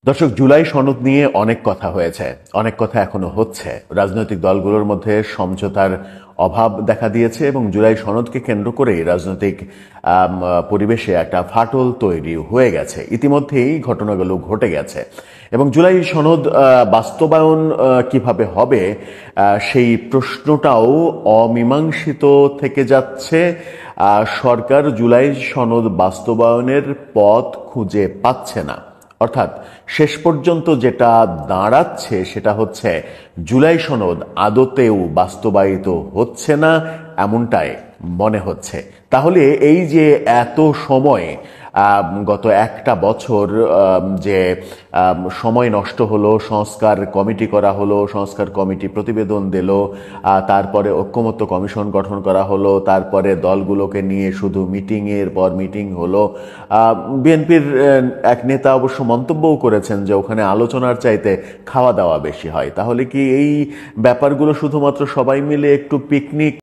দর্শক, জুলাই সনদ নিয়ে অনেক কথা হয়েছে, অনেক কথা এখনো হচ্ছে। রাজনৈতিক দলগুলোর মধ্যে সমঝোতার অভাব দেখা দিয়েছে এবং জুলাই সনদকে কেন্দ্র করেই রাজনৈতিক পরিবেশে একটা ফাটল তৈরি হয়ে গেছে। ইতিমধ্যেই ঘটনাগুলো ঘটে গেছে এবং জুলাই সনদ বাস্তবায়ন কিভাবে হবে সেই প্রশ্নটাও অমীমাংসিত থেকে যাচ্ছে। সরকার জুলাই সনদ বাস্তবায়নের পথ খুঁজে পাচ্ছে না। অর্থাৎ শেষ পর্যন্ত যেটা দাঁড়াচ্ছে সেটা হচ্ছে জুলাই সনদ আদতেও বাস্তবায়িত হচ্ছে না, এমনটাই মনে হচ্ছে। তাহলে এই যে এত সময়, গত একটা বছর যে সময় নষ্ট হলো, সংস্কার কমিটি করা হলো, সংস্কার কমিটি প্রতিবেদন দিল, তারপরে ঐক্যমত্য কমিশন গঠন করা হলো, তারপরে দলগুলোকে নিয়ে শুধু মিটিংয়ের পর মিটিং হলো। বিএনপির এক নেতা অবশ্য মন্তব্যও করেছেন যে ওখানে আলোচনার চাইতে খাওয়া দাওয়া বেশি হয়। তাহলে কি এই ব্যাপারগুলো শুধুমাত্র সবাই মিলে একটু পিকনিক